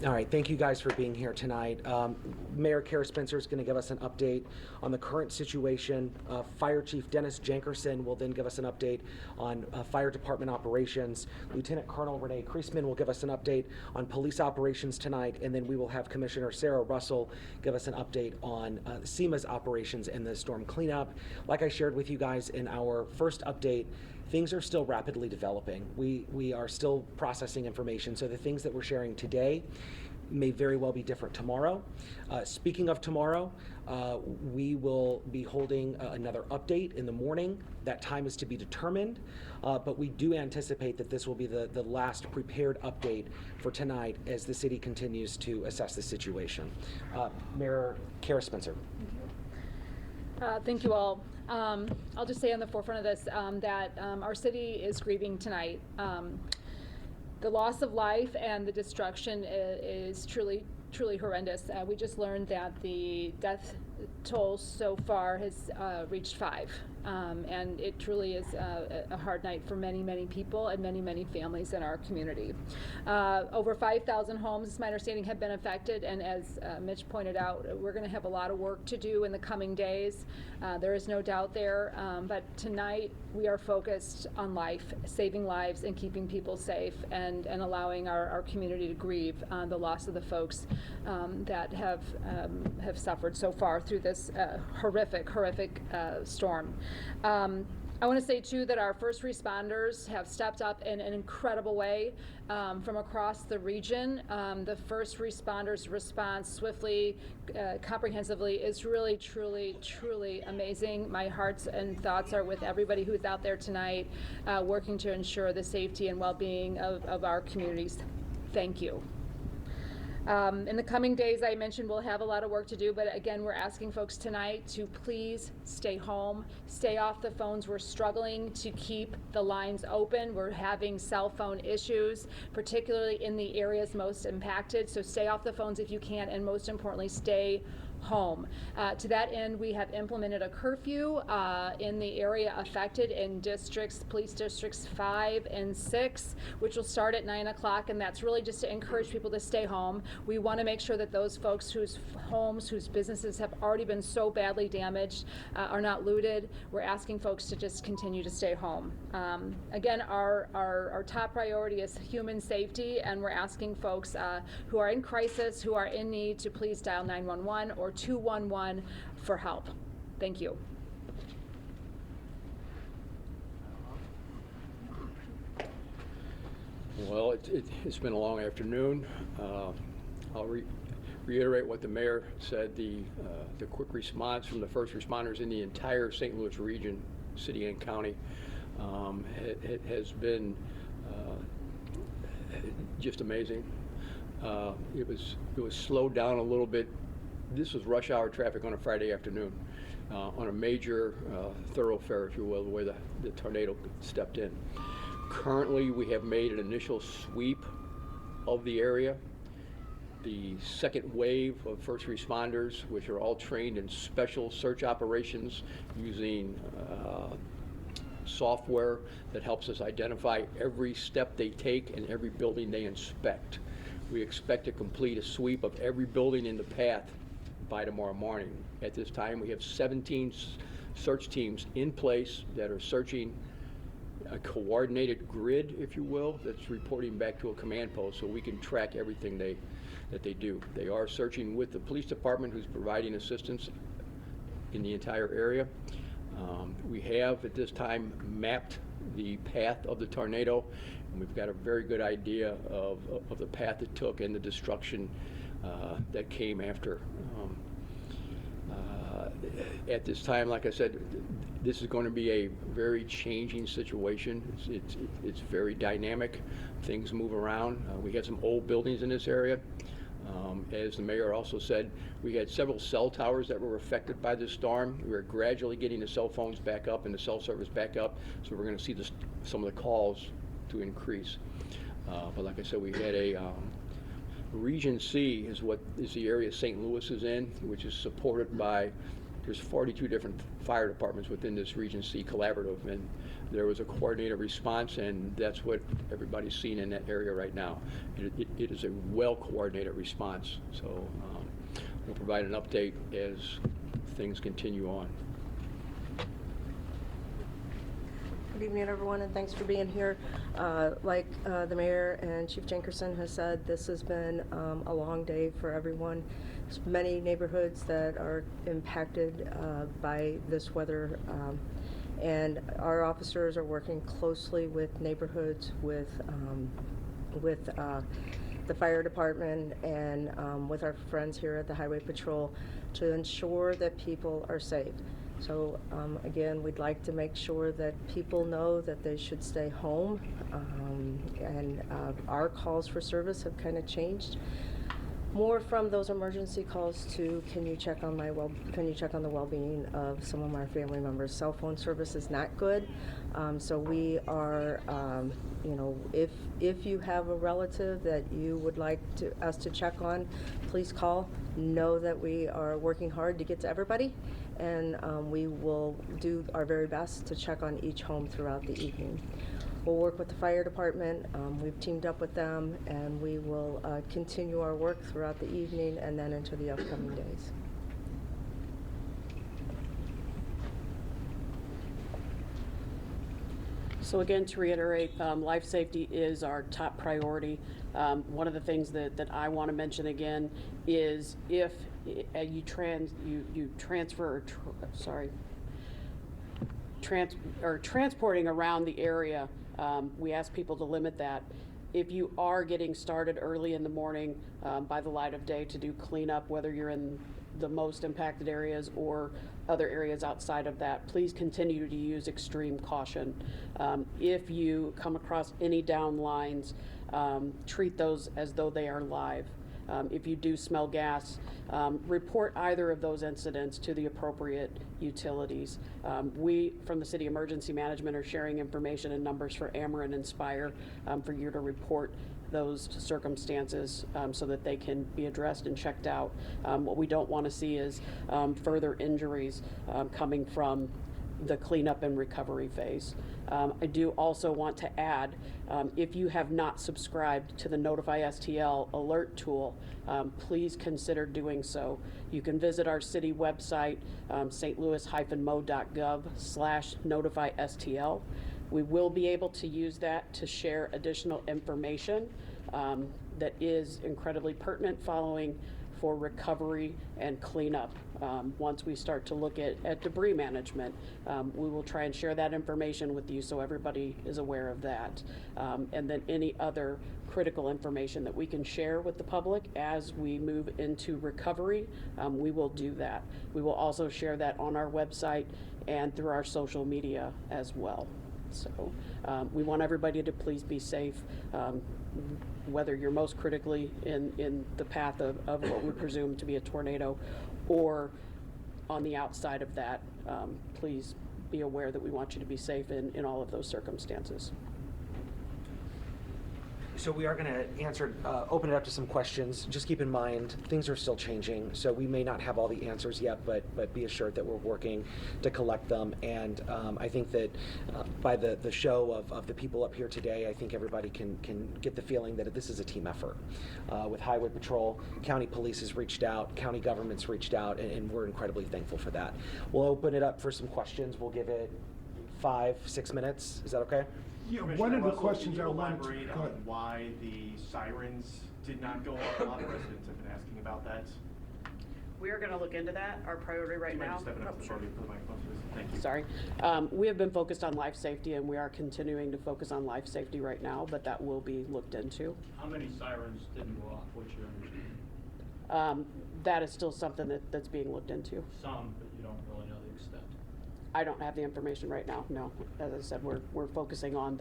All right, thank you guys for being here tonight. Mayor Kara Spencer is going to give us an update on the current situation. Fire Chief Dennis Jankerson will then give us an update on fire department operations. Lieutenant Colonel Renee Kreisman will give us an update on police operations tonight, and then we will have Commissioner Sarah Russell give us an update on SEMA's operations and the storm cleanup. Like I shared with you guys in our first update, things are still rapidly developing. We are still processing information, so the things that we're sharing today may very well be different tomorrow. Speaking of tomorrow, we will be holding another update in the morning. That time is to be determined, but we do anticipate that this will be the last prepared update for tonight as the city continues to assess the situation. Mayor Kara Spencer. Thank you all. I'll just say on the forefront of this that our city is grieving tonight. The loss of life and the destruction is truly horrendous. We just learned that the death toll so far has reached 5, and it truly is a hard night for many people and many families in our community. Over 5,000 homes, it's my understanding, have been affected, and as Mitch pointed out, we're going to have a lot of work to do in the coming days. There is no doubt there, but tonight we are focused on life, saving lives and keeping people safe, and allowing our community to grieve the loss of the folks that have suffered so far through this horrific storm. I want to say, too, that our first responders have stepped up in an incredible way from across the region. The first responders' response swiftly, comprehensively is really, truly amazing. My hearts and thoughts are with everybody who's out there tonight working to ensure the safety and well-being of our communities. Thank you. In the coming days, I mentioned we'll have a lot of work to do, but again, we're asking folks tonight to please stay home, stay off the phones. We're struggling to keep the lines open. We're having cell phone issues, particularly in the areas most impacted. So stay off the phones if you can, and most importantly, stay home. To that end, we have implemented a curfew in the area affected in police districts 5 and 6, which will start at 9 o'clock, and that's really just to encourage people to stay home. We want to make sure that those folks whose homes, whose businesses have already been so badly damaged are not looted. We're asking folks to just continue to stay home. Again, our top priority is human safety, and we're asking folks who are in crisis, who are in need, to please dial 911 or 211 for help. Thank you. Well, it's been a long afternoon. I'll reiterate what the mayor said. The quick response from the first responders in the entire St. Louis region, city and county, has been just amazing. It was slowed down a little bit. This was rush hour traffic on a Friday afternoon on a major thoroughfare, if you will, the way the tornado stepped in. Currently, we have made an initial sweep of the area. The second wave of first responders, which are all trained in special search operations using software that helps us identify every step they take and every building they inspect. We expect to complete a sweep of every building in the path by tomorrow morning. At this time, we have 17 search teams in place that are searching a coordinated grid, if you will, that's reporting back to a command post so we can track everything that they do. They are searching with the police department, who's providing assistance in the entire area. We have at this time mapped the path of the tornado, and we've got a very good idea of the path it took and the destruction that came after. At this time, like I said, this is going to be a very changing situation. It's very dynamic. Things move around. We had some old buildings in this area. As the mayor also said, we had several cell towers that were affected by this storm. We're gradually getting the cell phones back up and the cell service back up, so we're going to see some of the calls to increase. But like I said, we had a Region C is the area St. Louis is in, which is supported by there's 42 different fire departments within this Region C collaborative, and there was a coordinated response, and that's what everybody's seen in that area right now. It is a well-coordinated response, so we'll provide an update as things continue on. Good evening, everyone, and thanks for being here. Like the mayor and Chief Jenkerson has said, this has been a long day for everyone. There's many neighborhoods that are impacted by this weather, and our officers are working closely with neighborhoods, with the fire department, and with our friends here at the Highway Patrol to ensure that people are safe. So again, we'd like to make sure that people know that they should stay home, and our calls for service have kind of changed more from those emergency calls to can you check on the well-being of some of my family members. Cell phone service is not good, so we are if you have a relative that you would like us to check on, please call. Know that we are working hard to get to everybody, and we will do our very best to check on each home throughout the evening. We'll work with the fire department. We've teamed up with them, and we will continue our work throughout the evening and then into the upcoming days. So again, to reiterate, life safety is our top priority. One of the things that I want to mention again is if you transfer or transporting around the area, we ask people to limit that. If you are getting started early in the morning by the light of day to do cleanup, whether you're in the most impacted areas or other areas outside of that, please continue to use extreme caution. If you come across any down lines, treat those as though they are live. If you do smell gas, report either of those incidents to the appropriate utilities. We, from the City Emergency Management, are sharing information and numbers for Ameren and Spire for you to report those circumstances so that they can be addressed and checked out. What we don't want to see is further injuries coming from the cleanup and recovery phase. I do also want to add, if you have not subscribed to the Notify STL alert tool, please consider doing so. You can visit our city website, stlouis-mo.gov/notify-STL. We will be able to use that to share additional information that is incredibly pertinent following for recovery and cleanup. Once we start to look at debris management, we will try and share that information with you so everybody is aware of that. And then any other critical information that we can share with the public as we move into recovery, we will do that. We will also share that on our website and through our social media as well. So we want everybody to please be safe, whether you're most critically in the path of what we presume to be a tornado or on the outside of that. Please be aware that we want you to be safe in all of those circumstances. So we are going to open it up to some questions. Just keep in mind, things are still changing, so we may not have all the answers yet, but be assured that we're working to collect them. And I think that by the show of the people up here today, I think everybody can get the feeling that this is a team effort. With Highway Patrol, county police has reached out, county government's reached out, and we're incredibly thankful for that. We'll open it up for some questions. We'll give it 5-6 minutes. Is that okay? Yeah, one of the questions I wanted to elaborate on why the sirens did not go off. A lot of residents have been asking about that. We are going to look into that. Our priority right now. Step up the podium for the microphone, please. Thank you. Sorry. We have been focused on life safety, and we are continuing to focus on life safety right now, but that will be looked into. How many sirens didn't go off? What's your understanding? That is still something that's being looked into. Some, but you don't really know the extent. I don't have the information right now, no. As I said, we're focusing on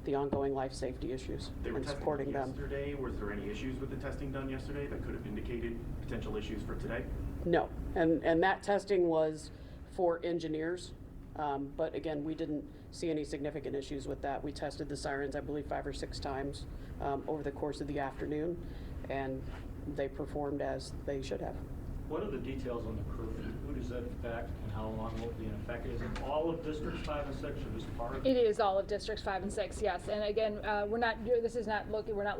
the ongoing life safety issues They were and testing supporting them. yesterday. Was there any issues with the testing done yesterday that could have indicated potential issues for today? No, and that testing was for engineers, but again, we didn't see any significant issues with that. We tested the sirens, I believe, 5 or 6 times over the course of the afternoon, and they performed as they should have. What are the details on the crew? Who is that effect, and how long will it be in effect? Is it all of districts 5 and 6, or just part of It is all of districts 5 and 6, yes. And again, we're not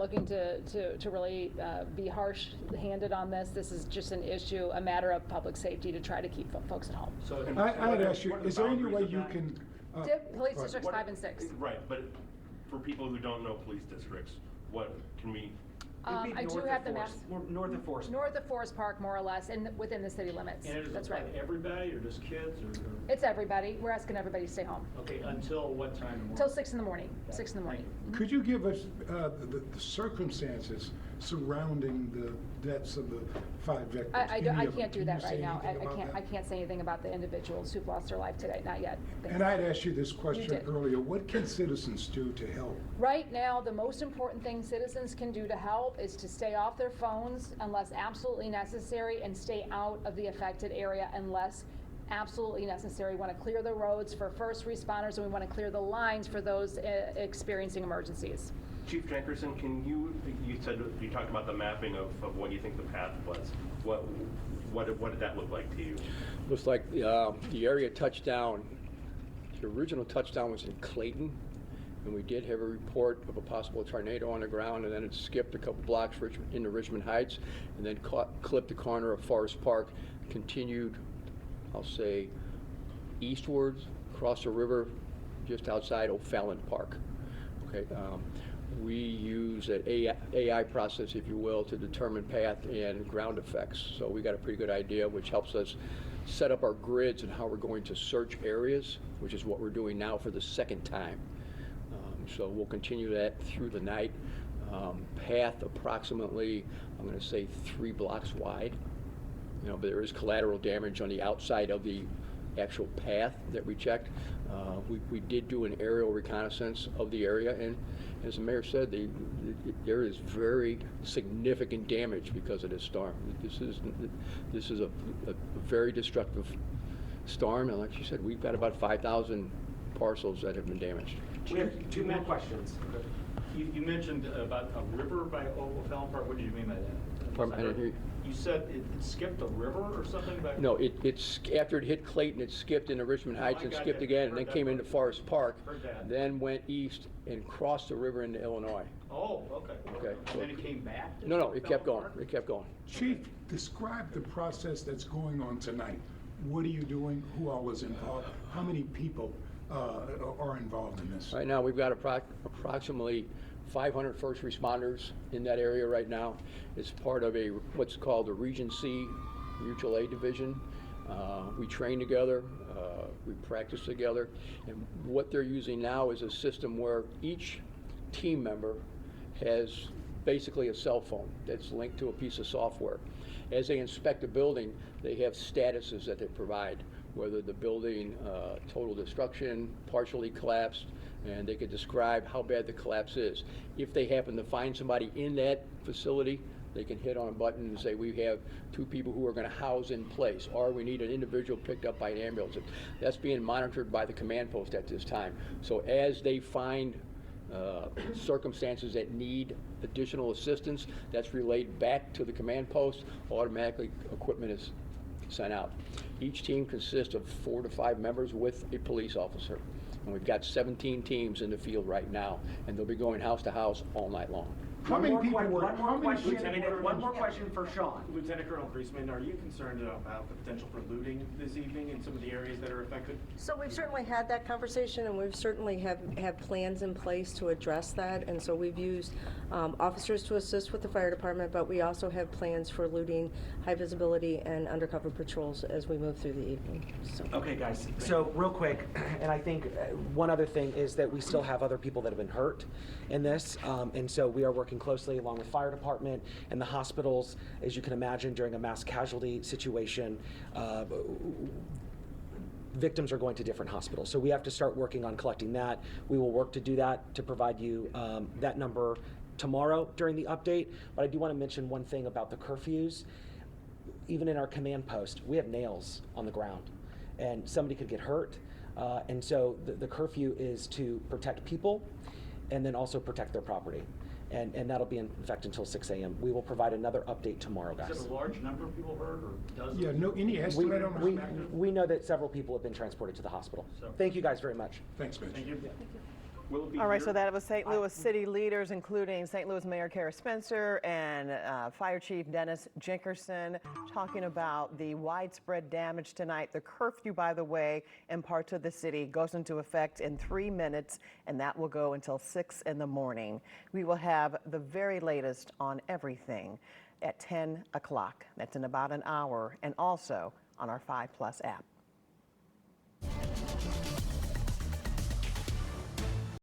looking to really be harsh-handed on this. This is just an issue, a matter of public safety to try to keep folks at home. So, I'd ask you, is there any way you can? Police go ahead. districts 5 and 6. Right, but for people who don't know police districts, what can we? I do have the maps. North of Forest. North of Forest Park, more or less, and within the city limits. and is That's it right. like everybody, or just kids, or? It's everybody. We're asking everybody to stay home. Okay, until what time in the morning? Till 6 in the morning. 6 in the morning. Could you give us the circumstances surrounding the deaths of the 5 victims? I Any of them? can't do Can that you say right now. anything about I that? can't say anything about the individuals who've lost their life today, not yet. And I'd asked you this question did. earlier. What can citizens do to help? Right now, the most important thing citizens can do to help is to stay off their phones unless absolutely necessary and stay out of the affected area unless absolutely necessary. We want to clear the roads for first responders, and we want to clear the lines for those experiencing emergencies. Chief Jenkerson, you talked about the mapping of what you think the path was. What did that look like to you? Looks like the area touchdown, the original touchdown was in Clayton, and we did have a report of a possible tornado on the ground, and then it skipped a couple blocks into Richmond Heights, and then clipped the corner of Forest Park, continued, I'll say, eastwards, across the river, just outside O'Fallon Park. Okay, we use an AI process, if you will, to determine path and ground effects. So we got a pretty good idea, which helps us set up our grids and how we're going to search areas, which is what we're doing now for the second time. So we'll continue that through the night. Path approximately, I'm going to say 3 blocks wide. You know, but there is collateral damage on the outside of the actual path that we checked. We did do an aerial reconnaissance of the area, and as the mayor said, there is very significant damage because of this storm. This is a very destructive storm, and like you said, we've got about 5,000 parcels that have been damaged. We have 2 more questions. You mentioned about a river by O'Fallon Park. What did you mean by that? Pardon, I didn't hear you. You said it skipped a river or something back? No, it's after it hit Clayton, it skipped into Richmond Heights and got skipped that. again, and then Heard came that into part. Forest Park, Heard that. then went east and crossed the river into Illinois. Oh, okay. Okay. And then it came back? to No, it kept O'Fallon going. Park? It kept going. Chief, describe the process that's going on tonight. What are you doing? Who all is involved? How many people are involved in this? Right now, we've got approximately 500 first responders in that area right now. It's part of what's called the Region C Mutual Aid Division. We train together, we practice together, and what they're using now is a system where each team member has basically a cell phone that's linked to a piece of software. As they inspect a building, they have statuses that they provide, whether the building total destruction, partially collapsed, and they could describe how bad the collapse is. If they happen to find somebody in that facility, they can hit on a button and say, we have 2 people who are going to house in place, or we need an individual picked up by an ambulance. That's being monitored by the command post at this time. So as they find circumstances that need additional assistance, that's relayed back to the command post. Automatically, equipment is sent out. Each team consists of 4 to 5 members with a police officer. And we've got 17 teams in the field right now, and they'll be going house to house all night long. How many people were? One more question. Lieutenant- One more question for Sean. Lieutenant Colonel Priestman, are you concerned about the potential for looting this evening in some of the areas that are affected? So we've certainly had that conversation, and we've certainly have plans in place to address that. And so we've used officers to assist with the fire department, but we also have plans for looting, high visibility, and undercover patrols as we move through the evening. So. Okay, guys, so real quick, and I think one other thing is that we still have other people that have been hurt in this, and so we are working closely along with fire department and the hospitals. As you can imagine, during a mass casualty situation, victims are going to different hospitals. So we have to start working on collecting that. We will work to do that, to provide you that number tomorrow during the update. But I do want to mention one thing about the curfews. Even in our command post, we have nails on the ground, and somebody could get hurt. And so the curfew is to protect people and then also protect their property. and that'll be in effect until 6 a.m. We will provide another update tomorrow, guys. Is it a large number of people hurt, or dozens? Yeah, no, any estimate on We, that? we know that several people have been transported to the hospital. So- Thank you guys very much. Thanks, Mitch. Thank you. Will it be All right, so here? that was St. Louis city leaders, including St. Louis Mayor Kara Spencer and Fire Chief Dennis Jenkerson, talking about the widespread damage tonight. The curfew, by the way, in parts of the city goes into effect in 3 minutes, and that will go until 6 in the morning. We will have the very latest on everything at 10 o'clock. That's in about an hour, and also on our 5 Plus app.